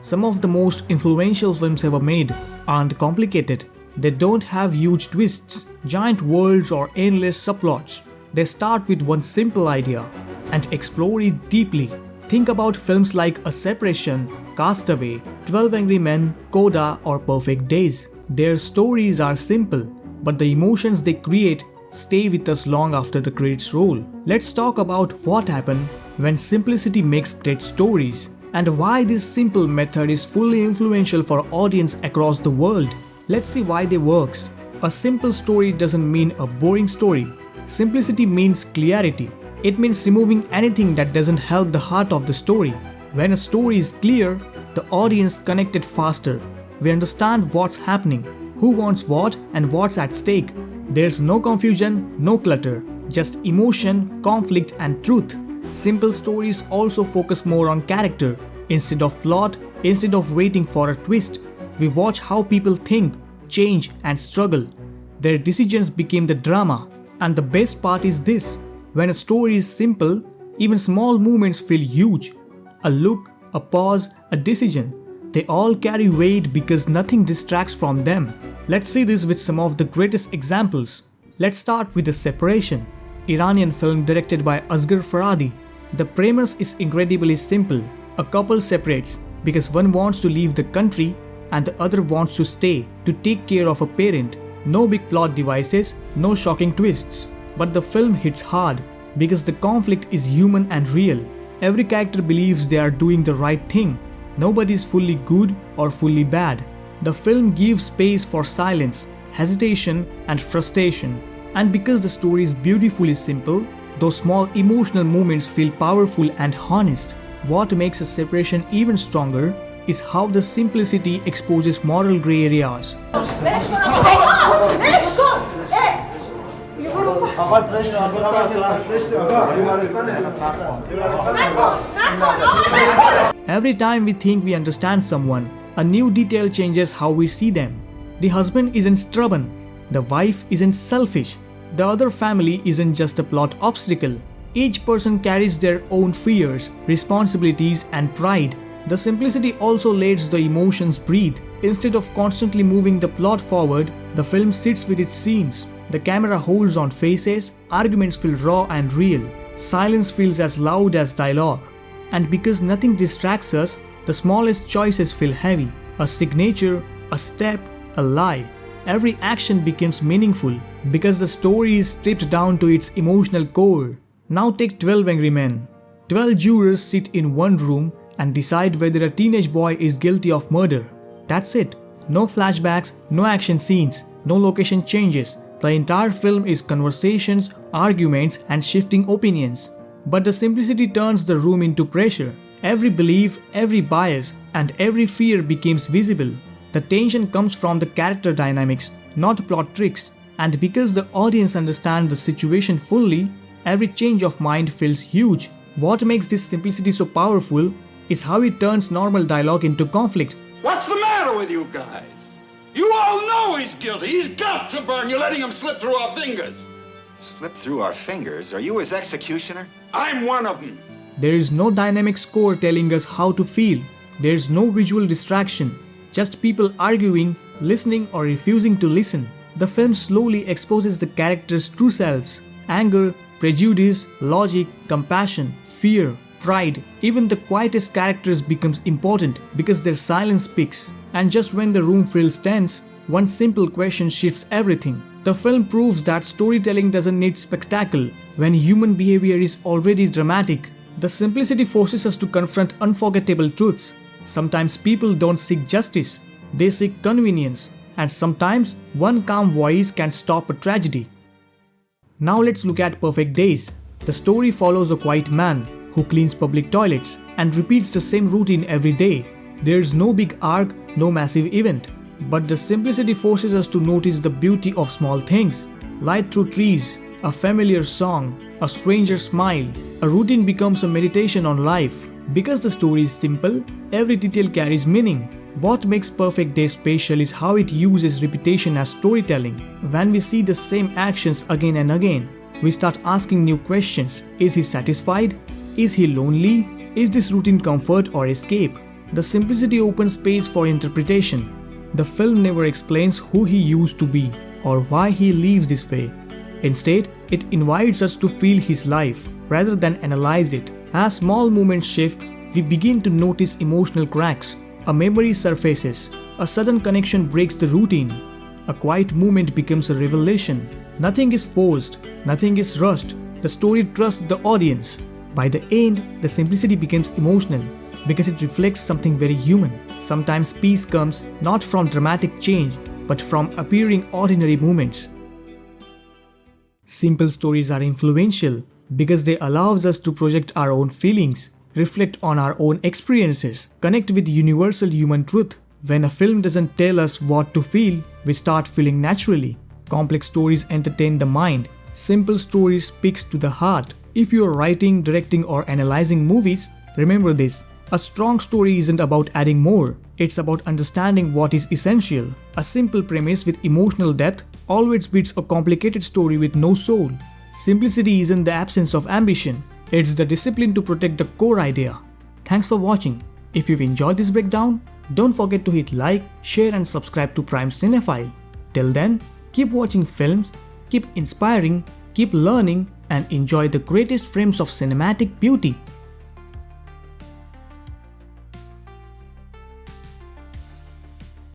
Some of the most influential films ever made aren't complicated. They don't have huge twists, giant worlds, or endless subplots. They start with one simple idea and explore it deeply. Think about films like A Separation, Castaway, 12 Angry Men, Coda, or Perfect Days. Their stories are simple, but the emotions they create stay with us long after the credits roll. Let's talk about what happened when simplicity makes great stories, and why this simple method is fully influential for audience across the world. Let's see why they works. A simple story doesn't mean a boring story. Simplicity means clarity. It means removing anything that doesn't help the heart of the story. When a story is clear, the audience connects faster. We understand what's happening, who wants what, and what's at stake. There's no confusion, no clutter, just emotion, conflict, and truth. Simple stories also focus more on character. Instead of plot, instead of waiting for a twist, we watch how people think, change, and struggle. Their decisions became the drama. And the best part is this: when a story is simple, even small movements feel huge. A look, a pause, a decision. They all carry weight because nothing distracts from them. Let's see this with some of the greatest examples. Let's start with The Separation, Iranian film directed by Asghar Farhadi. The premise is incredibly simple. A couple separates because one wants to leave the country and the other wants to stay to take care of a parent. No big plot devices, no shocking twists. But the film hits hard because the conflict is human and real. Every character believes they are doing the right thing. Nobody is fully good or fully bad. The film gives space for silence, hesitation, and frustration. And because the story is beautifully simple, those small emotional moments feel powerful and honest. What makes A Separation even stronger is how the simplicity exposes moral gray areas. Every time we think we understand someone, a new detail changes how we see them. The husband isn't stubborn, the wife isn't selfish, the other family isn't just a plot obstacle. Each person carries their own fears, responsibilities, and pride. The simplicity also lets the emotions breathe. Instead of constantly moving the plot forward, the film sits with its scenes. The camera holds on faces, arguments feel raw and real. Silence feels as loud as dialogue. And because nothing distracts us, the smallest choices feel heavy. A signature, a step, a lie. Every action becomes meaningful because the story is stripped down to its emotional core. Now take 12 Angry Men. 12 jurors sit in one room and decide whether a teenage boy is guilty of murder. That's it. No flashbacks, no action scenes, no location changes. The entire film is conversations, arguments, and shifting opinions. But the simplicity turns the room into pressure. Every belief, every bias, and every fear becomes visible. The tension comes from the character dynamics, not plot tricks. And because the audience understands the situation fully, every change of mind feels huge. What makes this simplicity so powerful is how it turns normal dialogue into conflict. What's the matter with you guys? You all know he's guilty. He's got to burn. You're letting him slip through our fingers. Slip through our fingers? Are you his executioner? I'm one of them. There is no dynamic score telling us how to feel. There is no visual distraction. Just people arguing, listening, or refusing to listen. The film slowly exposes the characters' true selves. Anger, prejudice, logic, compassion, fear, pride. Even the quietest characters becomes important because their silence speaks. And just when the room feels tense, one simple question shifts everything. The film proves that storytelling doesn't need spectacle when human behavior is already dramatic. The simplicity forces us to confront unforgettable truths. Sometimes people don't seek justice, they seek convenience. And sometimes one calm voice can stop a tragedy. Now let's look at Perfect Days. The story follows a quiet man who cleans public toilets and repeats the same routine every day. There's no big arc, no massive event. But the simplicity forces us to notice the beauty of small things. Light through trees, a familiar song, a stranger's smile. A routine becomes a meditation on life. Because the story is simple, every detail carries meaning. What makes Perfect Day special is how it uses repetition as storytelling. When we see the same actions again and again, we start asking new questions. Is he satisfied? Is he lonely? Is this routine comfort or escape? The simplicity opens space for interpretation. The film never explains who he used to be or why he lives this way. Instead, it invites us to feel his life rather than analyze it. As small moments shift, we begin to notice emotional cracks. A memory surfaces. A sudden connection breaks the routine. A quiet moment becomes a revelation. Nothing is forced. Nothing is rushed. The story trusts the audience. By the end, the simplicity becomes emotional because it reflects something very human. Sometimes peace comes not from dramatic change, but from appearing ordinary moments. Simple stories are influential because they allow us to project our own feelings, reflect on our own experiences, connect with universal human truth. When a film doesn't tell us what to feel, we start feeling naturally. Complex stories entertain the mind. Simple stories speak to the heart. If you are writing, directing, or analyzing movies, remember this. A strong story isn't about adding more. It's about understanding what is essential. A simple premise with emotional depth always beats a complicated story with no soul. Simplicity isn't the absence of ambition. It's the discipline to protect the core idea. Thanks for watching. If you've enjoyed this breakdown, don't forget to hit like, share and subscribe to Prime Cinephile. Till then, keep watching films, keep inspiring, keep learning and enjoy the greatest frames of cinematic beauty.